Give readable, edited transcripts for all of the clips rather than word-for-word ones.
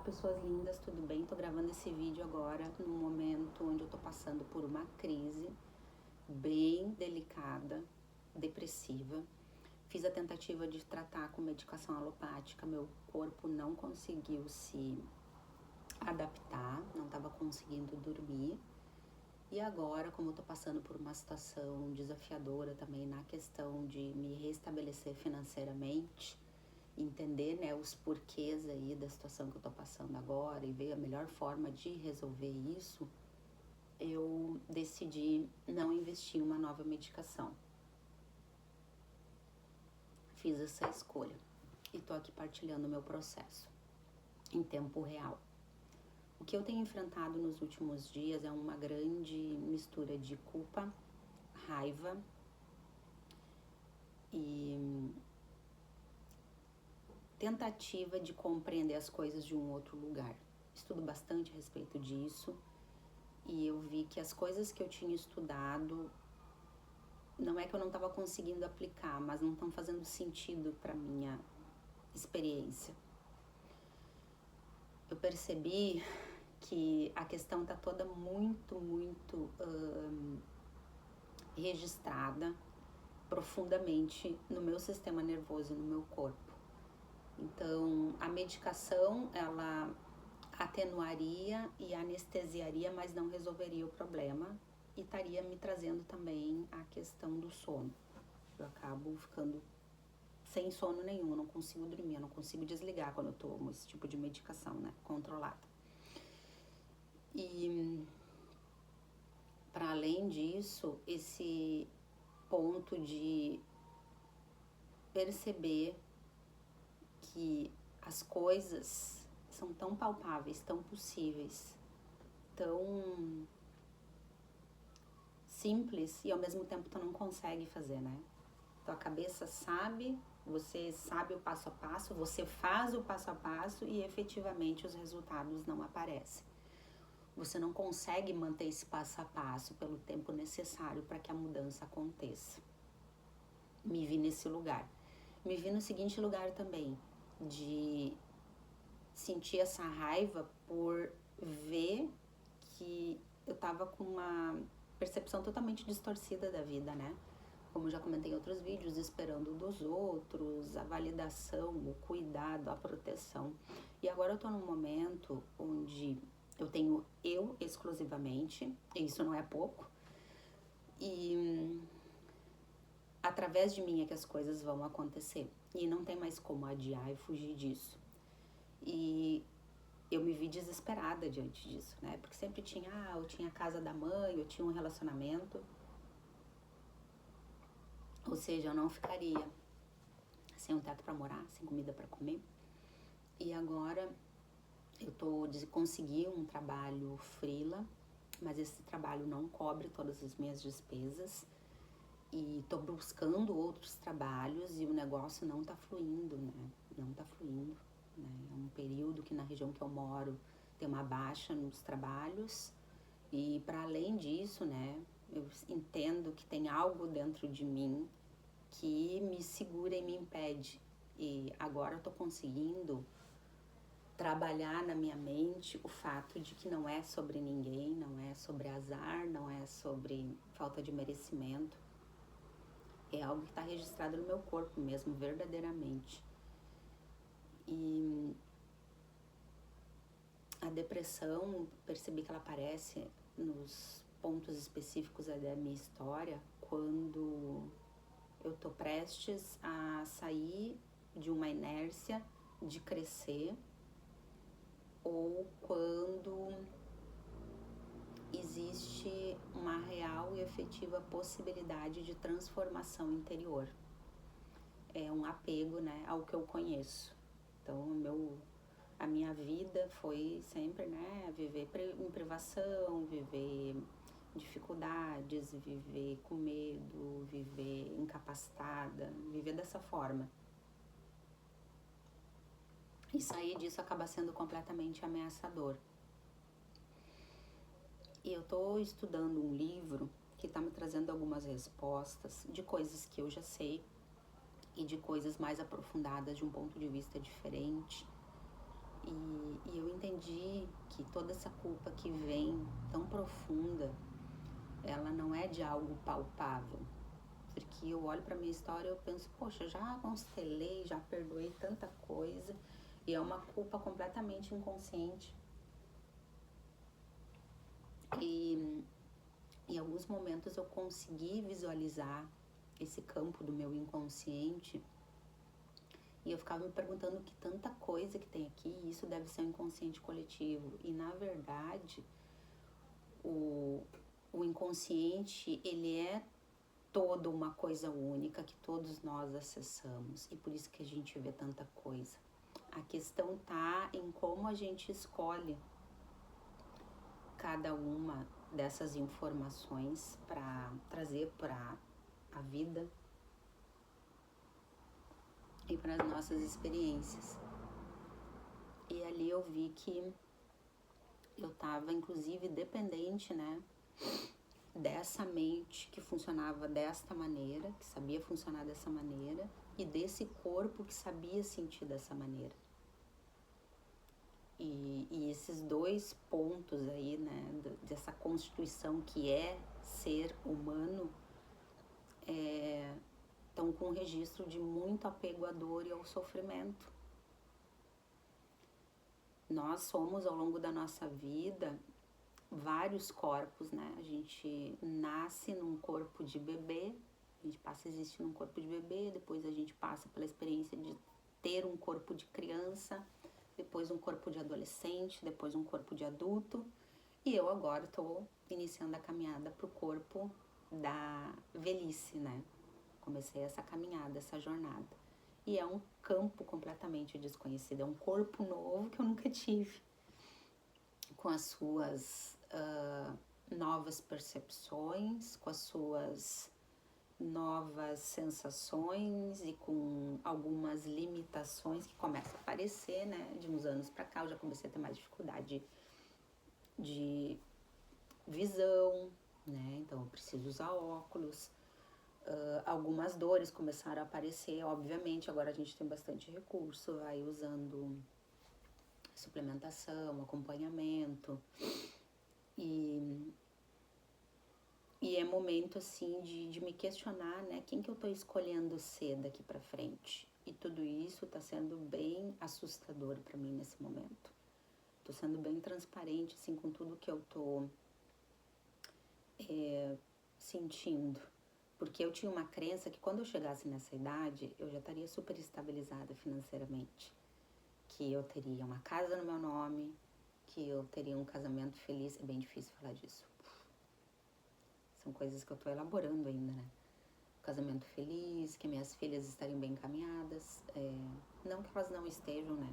pessoas lindas, tudo bem? Tô gravando esse vídeo agora num momento onde eu tô passando por uma crise bem delicada, depressiva. Fiz a tentativa de tratar com medicação alopática, meu corpo não conseguiu se adaptar, não estava conseguindo dormir. E agora, como eu tô passando por uma situação desafiadora também na questão de me restabelecer financeiramente, entender, né, os porquês aí da situação que eu tô passando agora e ver a melhor forma de resolver isso, eu decidi não investir em uma nova medicação. Fiz essa escolha e tô aqui partilhando o meu processo em tempo real. O que eu tenho enfrentado nos últimos dias é uma grande mistura de culpa, raiva e tentativa de compreender as coisas de um outro lugar. Estudo bastante a respeito disso e eu vi que as coisas que eu tinha estudado, não é que eu não estava conseguindo aplicar, mas não estão fazendo sentido para minha experiência. Eu percebi que a questão está toda muito registrada profundamente no meu sistema nervoso e no meu corpo. Então, a medicação, ela atenuaria e anestesiaria, mas não resolveria o problema e estaria me trazendo também a questão do sono. Eu acabo ficando sem sono nenhum, eu não consigo dormir, eu não consigo desligar quando eu tomo esse tipo de medicação, né, controlada. E, para além disso, esse ponto de perceber que as coisas são tão palpáveis, tão possíveis, tão simples e ao mesmo tempo tu não consegue fazer, né? Tua cabeça sabe, você sabe o passo a passo, você faz o passo a passo e efetivamente os resultados não aparecem. Você não consegue manter esse passo a passo pelo tempo necessário para que a mudança aconteça. Me vi nesse lugar. Me vi no seguinte lugar também, de sentir essa raiva por ver que eu tava com uma percepção totalmente distorcida da vida, né? Como já comentei em outros vídeos, esperando dos outros, a validação, o cuidado, a proteção. E agora eu tô num momento onde eu tenho eu exclusivamente, e isso não é pouco, e através de mim é que as coisas vão acontecer. E não tem mais como adiar e fugir disso. E eu me vi desesperada diante disso, né? Porque sempre eu tinha a casa da mãe, eu tinha um relacionamento. Ou seja, eu não ficaria sem um teto para morar, sem comida para comer. E agora eu consegui um trabalho freela, mas esse trabalho não cobre todas as minhas despesas. E tô buscando outros trabalhos e o negócio não tá fluindo, né? Não tá fluindo, né? É um período que na região que eu moro tem uma baixa nos trabalhos. E para além disso, né, eu entendo que tem algo dentro de mim que me segura e me impede. E agora eu tô conseguindo trabalhar na minha mente o fato de que não é sobre ninguém, não é sobre azar, não é sobre falta de merecimento. É algo que está registrado no meu corpo mesmo, verdadeiramente. E a depressão, percebi que ela aparece nos pontos específicos da minha história quando eu tô prestes a sair de uma inércia de crescer ou quando existe uma real e efetiva possibilidade de transformação interior. É um apego, né, ao que eu conheço. Então, a minha vida foi sempre, né, viver em privação, viver dificuldades, viver com medo, viver incapacitada, viver dessa forma. E sair disso acaba sendo completamente ameaçador. E eu tô estudando um livro que tá me trazendo algumas respostas de coisas que eu já sei e de coisas mais aprofundadas de um ponto de vista diferente. E eu entendi que toda essa culpa que vem tão profunda, ela não é de algo palpável. Porque eu olho pra minha história e eu penso, poxa, já constelei, já perdoei tanta coisa, e é uma culpa completamente inconsciente. E em alguns momentos eu consegui visualizar esse campo do meu inconsciente, e eu ficava me perguntando que tanta coisa que tem aqui, isso deve ser um inconsciente coletivo. E na verdade, o inconsciente, ele é toda uma coisa única que todos nós acessamos, e por isso que a gente vê tanta coisa. A questão tá em como a gente escolhe cada uma dessas informações para trazer para a vida e para as nossas experiências. E ali eu vi que eu estava inclusive dependente, né, dessa mente que funcionava desta maneira, que sabia funcionar dessa maneira, e desse corpo que sabia sentir dessa maneira. E esses dois pontos aí, né, dessa constituição que é ser humano, estão com um registro de muito apego à dor e ao sofrimento. Nós somos, ao longo da nossa vida, vários corpos, né? A gente nasce num corpo de bebê, a gente passa a existir num corpo de bebê, depois a gente passa pela experiência de ter um corpo de criança, depois um corpo de adolescente, depois um corpo de adulto, e eu agora estou iniciando a caminhada para o corpo da velhice, né? Comecei essa caminhada, essa jornada. E é um campo completamente desconhecido, é um corpo novo que eu nunca tive, com as suas novas percepções, com as suas novas sensações e com algumas limitações que começam a aparecer, né? De uns anos para cá eu já comecei a ter mais dificuldade de visão, né? Então eu preciso usar óculos. Algumas dores começaram a aparecer, obviamente, agora a gente tem bastante recurso, vai usando suplementação, acompanhamento, e é momento, assim, de me questionar, né, quem que eu tô escolhendo ser daqui pra frente, e tudo isso tá sendo bem assustador pra mim nesse momento. Tô sendo bem transparente, assim, com tudo que eu tô sentindo. Porque eu tinha uma crença que quando eu chegasse nessa idade, eu já estaria super estabilizada financeiramente. Que eu teria uma casa no meu nome, que eu teria um casamento feliz. É bem difícil falar disso. São coisas que eu tô elaborando ainda, né? Casamento feliz, que minhas filhas estariam bem encaminhadas. Não que elas não estejam, né?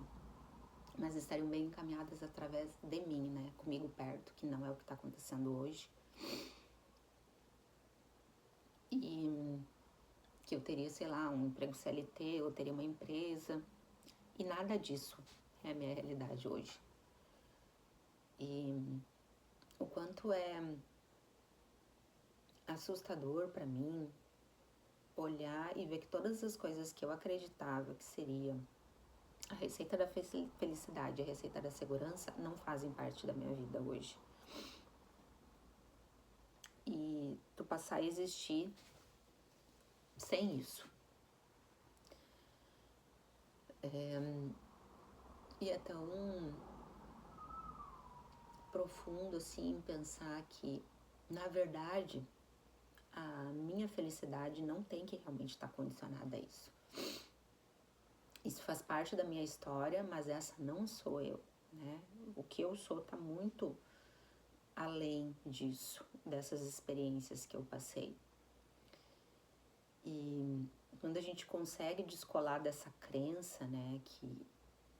Mas estariam bem encaminhadas através de mim, né? Comigo perto, que não é o que tá acontecendo hoje. E que eu teria, sei lá, um emprego CLT, eu teria uma empresa, e nada disso é a minha realidade hoje. E o quanto é assustador para mim olhar e ver que todas as coisas que eu acreditava que seria a receita da felicidade, a receita da segurança, não fazem parte da minha vida hoje. E tu passar a existir sem isso. E é tão profundo, assim, pensar que, na verdade, a minha felicidade não tem que realmente estar condicionada a isso. Isso faz parte da minha história, mas essa não sou eu, né? O que eu sou tá muito além disso, dessas experiências que eu passei. E quando a gente consegue descolar dessa crença, né, que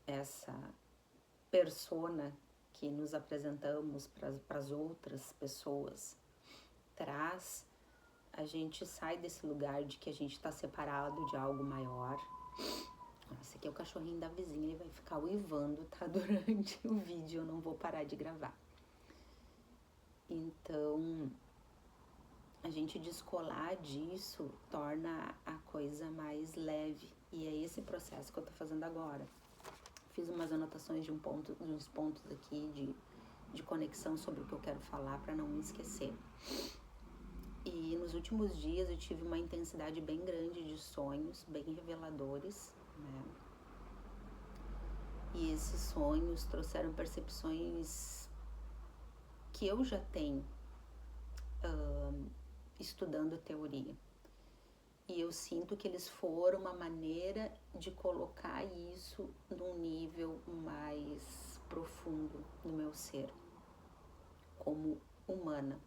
essa persona que nos apresentamos para as outras pessoas traz, a gente sai desse lugar de que a gente está separado de algo maior. Esse aqui é o cachorrinho da vizinha, ele vai ficar uivando, tá? Durante o vídeo, eu não vou parar de gravar. Então, a gente descolar disso torna a coisa mais leve. E é esse processo que eu tô fazendo agora. fiz umas anotações de uns pontos aqui de conexão sobre o que eu quero falar para não me esquecer. E nos últimos dias eu tive uma intensidade bem grande de sonhos, bem reveladores, né? E esses sonhos trouxeram percepções que eu já tenho estudando teoria. E eu sinto que eles foram uma maneira de colocar isso num nível mais profundo no meu ser, como humana.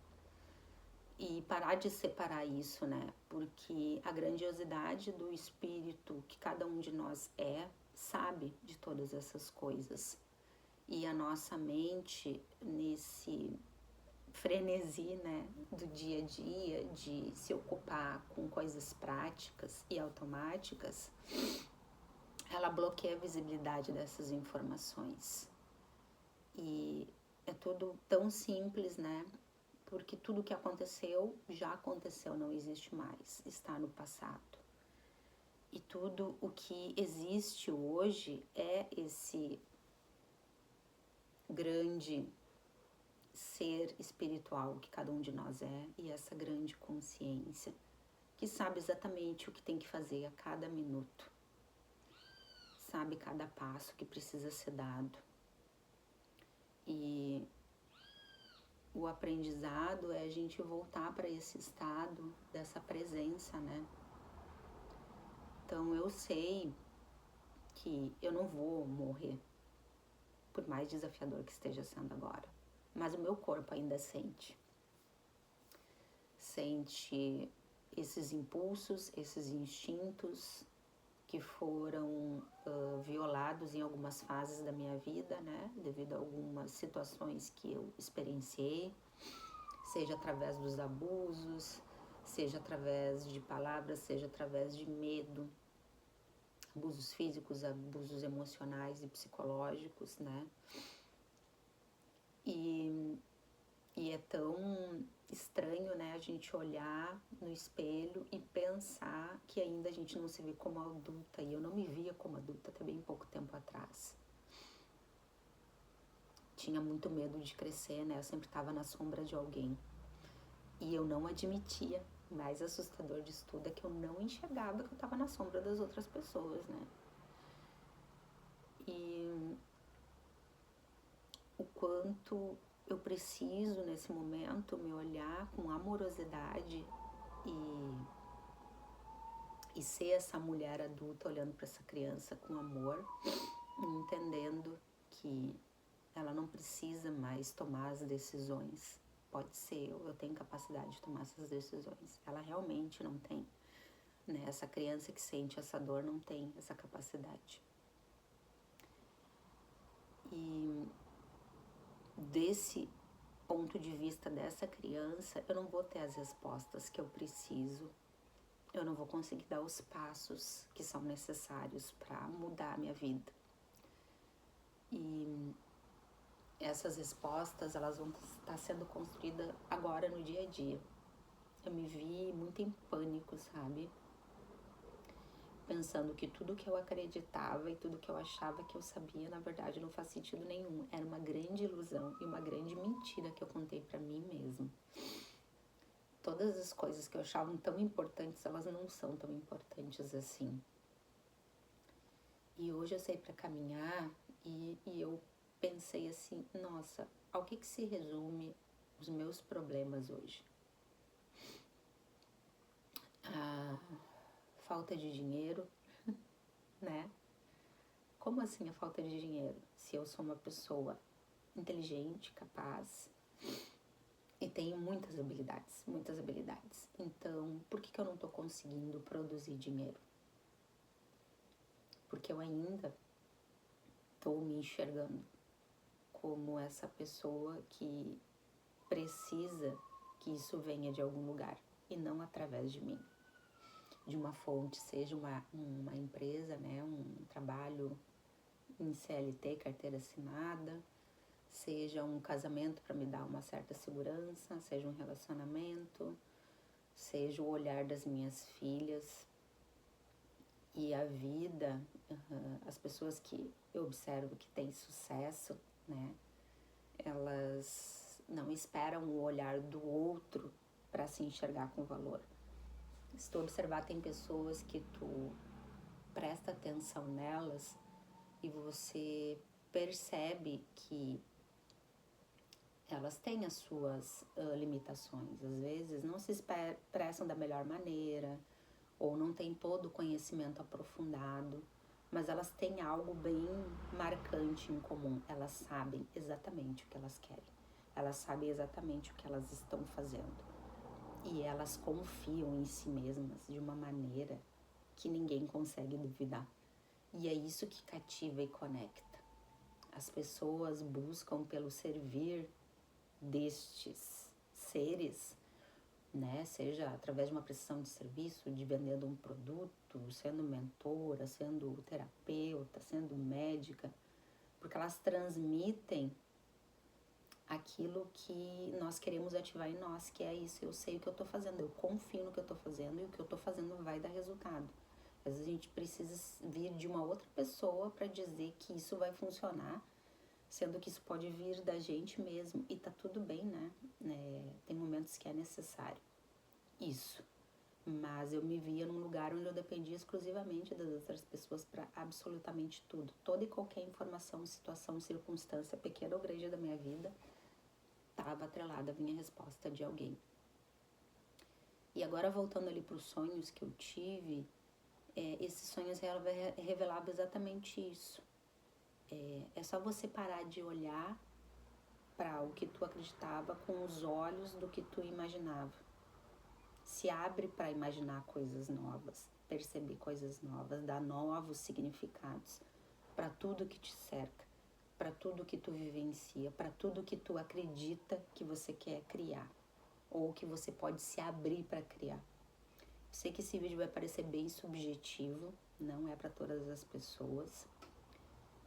E parar de separar isso, né? Porque a grandiosidade do espírito que cada um de nós sabe de todas essas coisas. E a nossa mente, nesse frenesi, né, do dia a dia, de se ocupar com coisas práticas e automáticas, ela bloqueia a visibilidade dessas informações. E é tudo tão simples, né? Porque tudo que aconteceu, já aconteceu, não existe mais, está no passado. E tudo o que existe hoje é esse grande ser espiritual que cada um de nós é, e essa grande consciência que sabe exatamente o que tem que fazer a cada minuto, sabe cada passo que precisa ser dado. E o aprendizado é a gente voltar para esse estado dessa presença, né? Então eu sei que eu não vou morrer, por mais desafiador que esteja sendo agora, mas o meu corpo ainda sente esses impulsos, esses instintos que foram violados em algumas fases da minha vida, né, devido a algumas situações que eu experienciei, seja através dos abusos, seja através de palavras, seja através de medo, abusos físicos, abusos emocionais e psicológicos, né? E é tão estranho, né, a gente olhar no espelho e pensar que ainda a gente não se vê como adulta. E eu não me via como adulta até bem pouco tempo atrás. Tinha muito medo de crescer, né? Eu sempre estava na sombra de alguém. E eu não admitia. O mais assustador disso tudo é que eu não enxergava que eu estava na sombra das outras pessoas, né? E o quanto eu preciso, nesse momento, me olhar com amorosidade e ser essa mulher adulta olhando para essa criança com amor, entendendo que ela não precisa mais tomar as decisões. Pode ser, eu tenho capacidade de tomar essas decisões. Ela realmente não tem, né? Essa criança que sente essa dor não tem essa capacidade. E desse ponto de vista dessa criança, eu não vou ter as respostas que eu preciso. Eu não vou conseguir dar os passos que são necessários para mudar a minha vida. E essas respostas, elas vão estar sendo construídas agora no dia a dia. Eu me vi muito em pânico, sabe? Pensando que tudo que eu acreditava e tudo que eu achava que eu sabia, na verdade, não faz sentido nenhum. Era uma grande ilusão e uma grande mentira que eu contei para mim mesma. Todas as coisas que eu achava tão importantes, elas não são tão importantes assim. E hoje eu saí para caminhar e eu pensei assim, nossa, ao que se resume os meus problemas hoje? A falta de dinheiro, né? Como assim a falta de dinheiro? Se eu sou uma pessoa inteligente, capaz e tenho muitas habilidades. Então, por que eu não tô conseguindo produzir dinheiro? Porque eu ainda tô me enxergando como essa pessoa que precisa que isso venha de algum lugar e não através de mim. De uma fonte, seja uma empresa, né, um trabalho em CLT, carteira assinada, seja um casamento para me dar uma certa segurança, seja um relacionamento, seja o olhar das minhas filhas, E a vida, as pessoas que eu observo que têm sucesso, né? Elas não esperam o olhar do outro para se enxergar com valor. Se tu observar, tem pessoas que tu presta atenção nelas e você percebe que elas têm as suas limitações. Às vezes não se expressam da melhor maneira ou não têm todo o conhecimento aprofundado, mas elas têm algo bem marcante em comum. Elas sabem exatamente o que elas querem. Elas sabem exatamente o que elas estão fazendo. E elas confiam em si mesmas de uma maneira que ninguém consegue duvidar. E é isso que cativa e conecta. As pessoas buscam pelo servir destes seres, né? Seja através de uma prestação de serviço, de vendendo um produto, sendo mentora, sendo terapeuta, sendo médica, porque elas transmitem aquilo que nós queremos ativar em nós, que é isso: eu sei o que eu tô fazendo, eu confio no que eu tô fazendo e o que eu tô fazendo vai dar resultado. Às vezes a gente precisa vir de uma outra pessoa para dizer que isso vai funcionar, sendo que isso pode vir da gente mesmo e tá tudo bem, né? Tem momentos que é necessário isso, mas eu me via num lugar onde eu dependia exclusivamente das outras pessoas para absolutamente tudo. Toda e qualquer informação, situação, circunstância, pequena ou grande da minha vida, estava atrelada à minha resposta de alguém. E agora, voltando ali para os sonhos que eu tive, esses sonhos revelavam exatamente isso. É só você parar de olhar para o que tu acreditava com os olhos do que tu imaginava. Se abre para imaginar coisas novas, perceber coisas novas, dar novos significados para tudo que te cerca, para tudo que tu vivencia, para tudo que tu acredita que você quer criar ou que você pode se abrir para criar. Sei que esse vídeo vai parecer bem subjetivo, não é para todas as pessoas.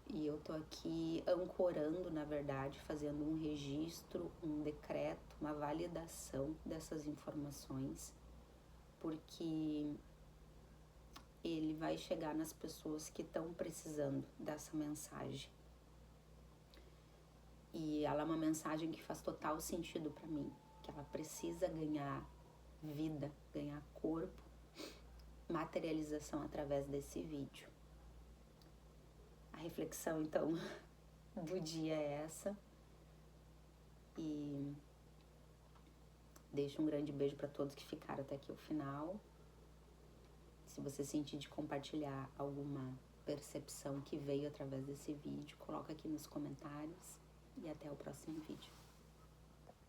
E eu tô aqui ancorando, na verdade, fazendo um registro, um decreto, uma validação dessas informações, porque ele vai chegar nas pessoas que estão precisando dessa mensagem. E ela é uma mensagem que faz total sentido para mim, que ela precisa ganhar vida, ganhar corpo, materialização através desse vídeo. A reflexão, então, do dia é essa. E deixo um grande beijo para todos que ficaram até aqui o final. Se você sentir de compartilhar alguma percepção que veio através desse vídeo, coloca aqui nos comentários. E até o próximo vídeo.